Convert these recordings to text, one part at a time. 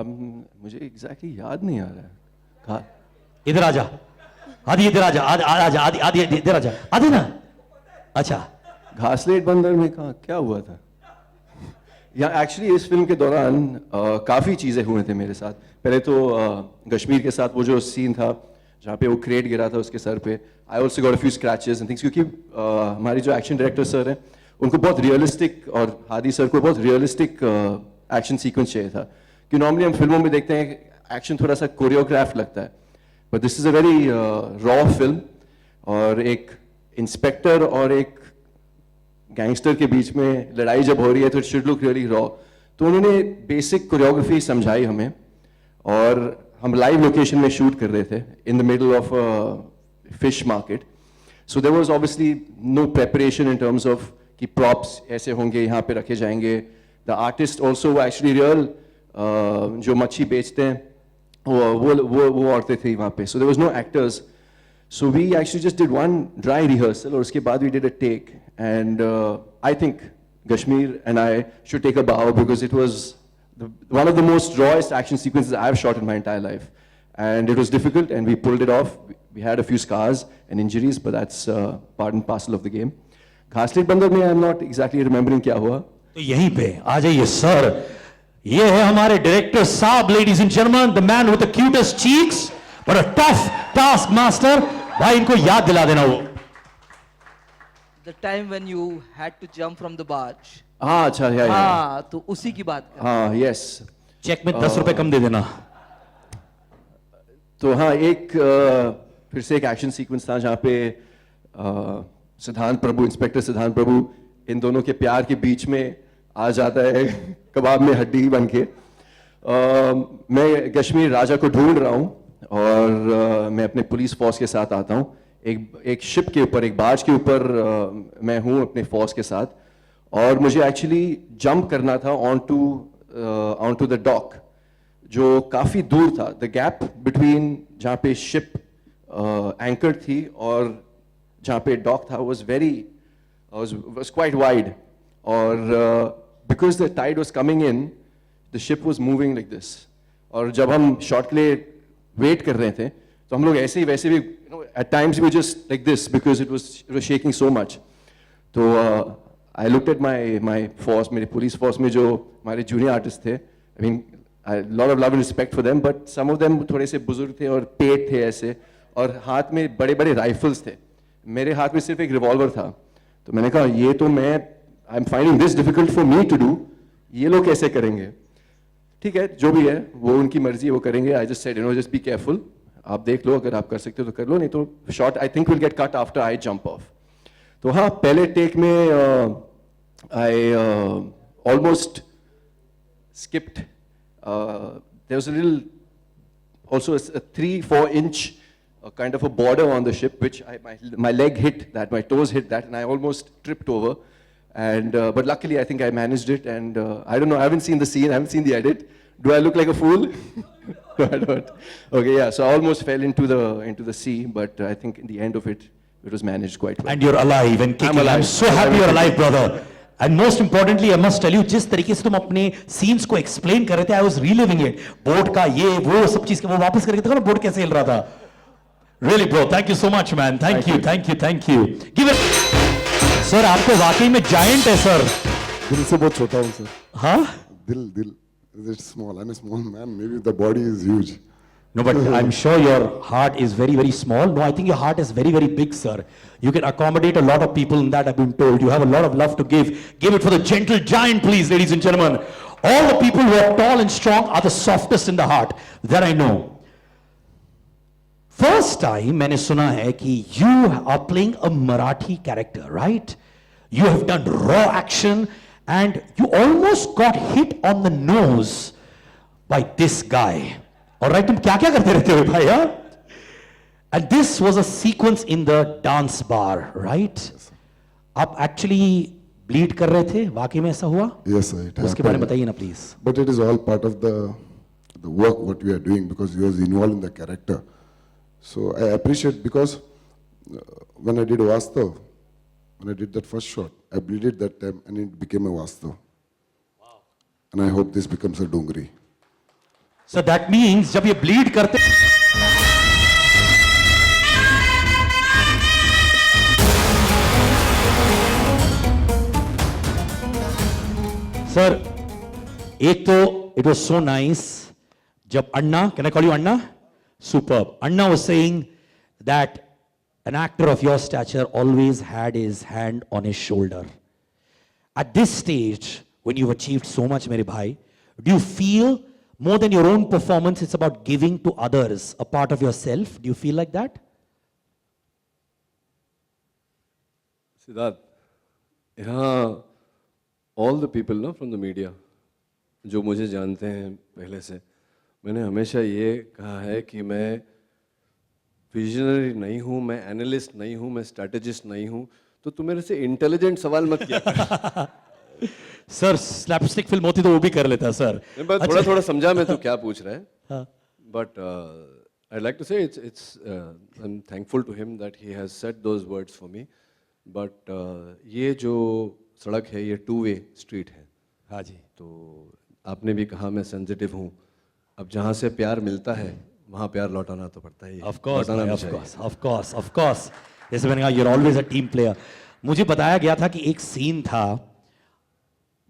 मुझे एग्जैक्टली याद नहीं आ रहा है। कहा इधर आजा, आदि इधर आजा, आजा आदि आदि इधर आजा, आदि ना। अच्छा, घासलेट बंदर में कहा क्या हुआ था? या एक्चुअली इस फिल्म के दौरान काफ़ी चीज़ें हुए थे मेरे साथ। पहले तो कश्मीर के साथ वो जो सीन था जहाँ पे वो क्रेट गिरा था उसके सर पे, I also got a few scratches and things, क्योंकि हमारी जो एक्शन डायरेक्टर सर हैं उनको बहुत रियलिस्टिक, और हादी सर को बहुत रियलिस्टिक एक्शन सीक्वेंस चाहिए था। कि नॉर्मली हम फिल्मों में देखते हैं एक्शन थोड़ा सा कोरियोग्राफ लगता है, but this is a very raw film, और एक इंस्पेक्टर और एक गैंगस्टर के बीच में लड़ाई जब हो रही है तो it should look really raw. तो उन्होंने बेसिक कोरियोग्राफी समझाई हमें, और हम लाइव लोकेशन में शूट कर रहे थे in the middle of fish market. So there was obviously no preparation in terms of कि प्रॉप्स ऐसे होंगे, यहाँ पे रखे जाएंगे। The artist also actually real जो मच्छी बेचते हैं वो औरतें थी वहाँ पे। So there was no actors, so we actually just did one dry rehearsal, और उसके बाद we did a take, and I think Kashmir and I should take a bow because it was one of the most rawest action sequences I've shot in my entire life, and it was difficult and we pulled it off. We had a few scars and injuries, but that's part and parcel of the game. घासलेट बंदर में I'm not exactly remembering क्या हुआ। तो यहीं पे आ जाइए sir, ये है हमारे डायरेक्टर साहब, ladies and gentleman, the man with the cutest cheeks but a tough task master. भाई इनको याद दिला देना वो The time when you had to jump from the barge. हाँ अच्छा है। हाँ, तो उसी की बात कर। हाँ यस। चेक में 10 रुपए कम दे देना। तो हाँ, एक फिर से एक एक्शन सीक्वेंस था जहाँ पे सिद्धांत प्रभु, इंस्पेक्टर सिद्धांत प्रभु इन दोनों के प्यार के बीच में आ जाता है कबाब में हड्डी बन के। मैं कश्मीर राजा को ढूंढ रहा हूँ, और मैं अपने पुलिस फोर्स के साथ आता हूँ। एक शिप के ऊपर, एक बाज के ऊपर मैं हूँ अपने फोर्स के साथ, और मुझे एक्चुअली जंप करना था ऑन टू द डॉक जो काफ़ी दूर था। द गैप बिटवीन जहाँ पे शिप एंकर थी और जहाँ पे डॉक था was quite wide, और because the tide was coming in, the ship was moving like this, और जब हम शॉट के लिए वेट कर रहे थे तो हम लोग ऐसे ही वैसे भी at times we just like this because it was shaking so much. तो I looked at my force, मेरे पुलिस फोर्स में जो हमारे जूनियर आर्टिस्ट थे, I mean a lot of love and respect for them, but some of them थोड़े से बुजुर्ग थे और पेट थे ऐसे, और हाथ में बड़े बड़े राइफल्स थे। मेरे हाथ में सिर्फ एक रिवॉल्वर था। तो मैंने कहा ये तो I am finding this difficult for me to do, ये लोग कैसे करेंगे? ठीक है, जो भी है वो उनकी मर्जी, वो करेंगे। I just said just be careful, आप देख लो, अगर आप कर सकते हो तो कर लो, नहीं तो shot I think will get cut after I jump off. तो हाँ, पहले टेक में I almost skipped, there was a little also a 3-4 inch kind of a border on the ship, which my leg hit that, my toes hit that, and I almost tripped over. And but luckily, I think I managed it. And I don't know, I haven't seen the scene, I haven't seen the edit. Do I look like a fool? No, I don't. Okay, yeah. So I almost fell into the sea, but I think in the end of it, it was managed quite well. And you're alive and kicking. I'm so happy you're alive, brother. And most importantly, I must tell you, जिस तरीके से तुम अपने scenes को explain कर रहे थे, I was reliving it. Boat का ये वो सब चीज वो वापस करके देखो ना, बोट कैसे हिल रहा था। Really, bro, thank you so much, man. Thank you. Give it. Sir, आपको वाकई में giant है, sir. दिल से बहुत छोटा हूँ, sir. हाँ? दिल. It's small. I'm a small man. Maybe the body is huge. No, but I'm sure your heart is very, very small. No, I think your heart is very, very big, sir. You can accommodate a lot of people in that, I've been told. You have a lot of love to give. Give it for the gentle giant, please, ladies and gentlemen. All the people who are tall and strong are the softest in the heart. That I know. First time, मैंने सुना है कि you are playing a Marathi character, right? You have done raw action and you almost got hit on the nose by this guy. All right, तुम क्या क्या करते रहते हो भाई? And this was a sequence in the dance bar, right? आप actually bleed कर रहे थे, वाकई में ऐसा हुआ? Yes, sir. उसके बारे में बताइए ना, please. But it is all part of the work what we are doing because you was involved in the character. So I appreciate because when I did Vastav, when I did that first shot, I bleeded that time and it became a Vastav. Wow. And I hope this becomes a Dungri. So that means जब ये bleed करते Sir, एक तो it was so nice जब अन्ना, can I call you Anna? Superb. Anna was saying that an actor of your stature always had his hand on his shoulder. At this stage, when you've achieved so much, mere bhai, do you feel more than your own performance, it's about giving to others a part of yourself? Do you feel like that? Siddharth, यहाँ all the people ना from the media जो मुझे जानते हैं पहले से, मैंने हमेशा ये कहा है कि मैं विजनरी नहीं हूँ, मैं एनालिस्ट नहीं हूँ, मैं स्ट्रैटेजिस्ट नहीं हूँ, तो तू मेरे से इंटेलिजेंट सवाल मत किया। सर स्लैपस्टिक फिल्म होती तो वो भी कर लेता सर। मैं थोड़ा थोड़ा समझा मैं तो क्या पूछ रहा है, but I'd like to say it's I'm thankful to him that he has said those words for me, but ये जो सड़क है ये टू वे स्ट्रीट है। हाँ जी। तो आपने भी कहा मैं सेंसिटिव हूँ, अब जहाँ से प्यार मिलता है वहाँ प्यार लौटाना तो पड़ता ही है। Of course, लौटाना भी of चाहिए। course, of course, of course. जैसे मैंने कहा, you're always a team player. मुझे बताया गया था कि एक सीन था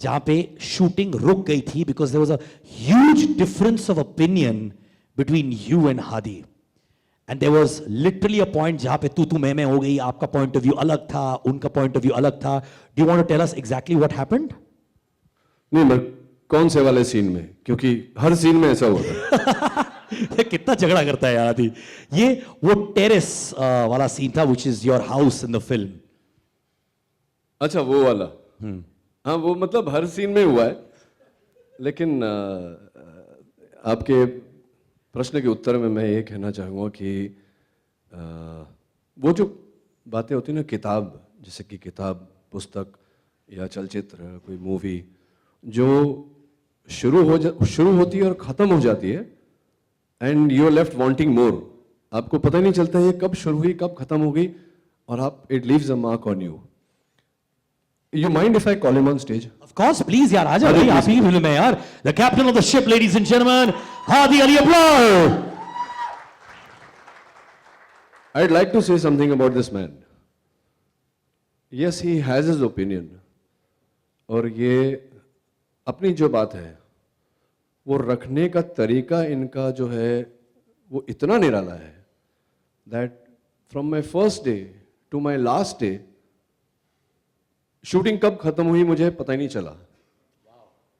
जहाँ पे शूटिंग रुक गई थी because there was a huge difference of opinion between you and Hadi. And there was literally a point जहाँ पे तू मैं हो गई, आपका point of view अलग था, उनका point of view अलग था. Do you want to tell us exactly what happened? नहीं, मैं कौन से वाले सीन में, क्योंकि हर सीन में ऐसा होता है। कितना झगड़ा करता है यार आदि। ये वो टेरेस वाला सीन था which is your house in the film. अच्छा वो वाला, हाँ वो मतलब हर सीन में हुआ है, लेकिन आपके प्रश्न के उत्तर में मैं ये कहना चाहूँगा कि वो जो बातें होती हैं ना, किताब, जैसे कि किताब, पुस्तक या चलचित्र, कोई मूवी जो शुरू होती है और ख़त्म हो जाती है, and you are left wanting more, आपको पता ही नहीं चलता ये कब शुरू हुई कब खत्म हो गई, और आप it leaves a mark on you. You mind if I call him on stage? Of course, please यार आ जाओ भाई, आप ही फिल्म है यार। The captain of the ship, ladies and gentlemen, Hadi Ali Abrar. I'd like to say something about this man. Yes, he has his opinion. और ये अपनी जो बात है वो रखने का तरीका इनका जो है वो इतना निराला है that from my first day to my last day shooting कब खत्म हुई मुझे पता ही नहीं चला।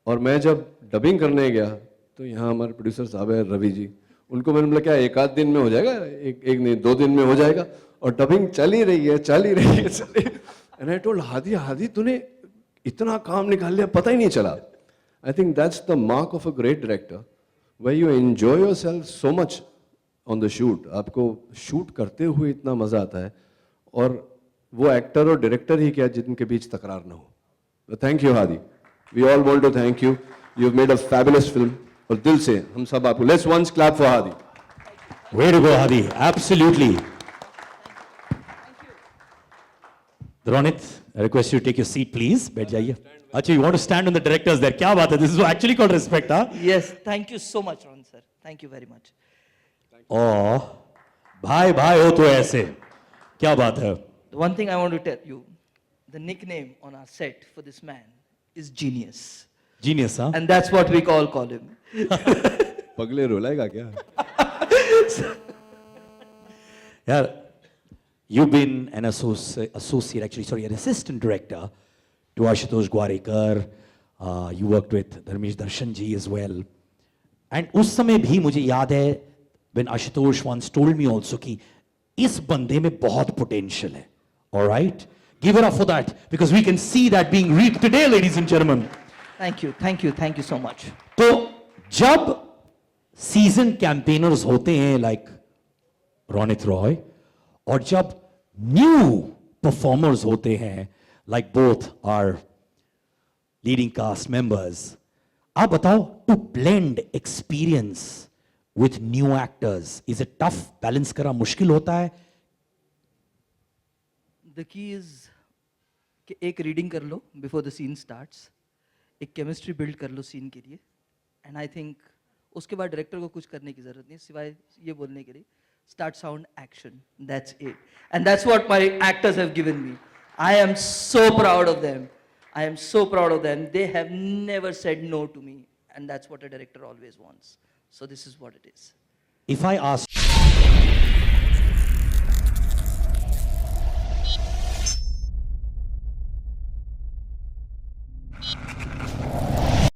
और मैं जब डबिंग करने गया तो यहाँ हमारे प्रोड्यूसर साहब है रवि जी, उनको मैंने बोला क्या एक आध दिन में हो जाएगा, एक नहीं 2 दिन में हो जाएगा, और डबिंग चल ही रही है। एंड आई टोल्ड हादी तूने इतना काम निकाल लिया पता ही नहीं चला। I think that's the mark of a great director, where you enjoy yourself so much on the shoot. आपको शूट करते हुए इतना मजा आता है, और वो एक्टर और डायरेक्टर ही क्या जिनके बीच तकरार ना हो। Thank you Hadi, we all want to thank you, you have made a fabulous film, और दिल से हम सब आपको let's once clap for Hadi. Way to go, Hadi. Absolutely. Ronit, I request you to take your seat, please. बैठ जाइए। अच्छा, you want to stand on the directors there? क्या बात है? This is actually called respect, huh? Yes, thank you so much, Ron sir. Thank you very much. Oh, भाई हो तो ऐसे, क्या बात है? The one thing I want to tell you, the nickname on our set for this man is Genius. Genius, huh? And that's what we call him. पगले रुलाएगा क्या? यार, you've been an associate, actually, sorry, an assistant director to Ashutosh Gwarekar. You worked with Dharmesh Darshan ji as well. And उस समय भी मुझे याद है, when Ashutosh once told me also कि इस बंदे में बहुत potential है. All right? Give it up for that, because we can see that being reaped today, ladies and gentlemen. Thank you so much. तो जब सीजन कैंपेनर्स होते हैं लाइक रोनित रॉय, और जब न्यू परफॉर्मर्स होते हैं like both are leading cast members, आप बताओ, to blend experience with new actors, is it tough? Balance करना मुश्किल होता है? The key is कि एक रीडिंग कर लो before the scene starts, एक केमिस्ट्री बिल्ड कर लो सीन के लिए, एंड आई थिंक उसके बाद डायरेक्टर को कुछ करने की जरूरत नहीं सिवाय ये बोलने के लिए start sound action that's it and that's what my actors have given me I am so proud of them I am so proud of them. They have never said no to me, and that's what a director always wants. So this is what it is. If I ask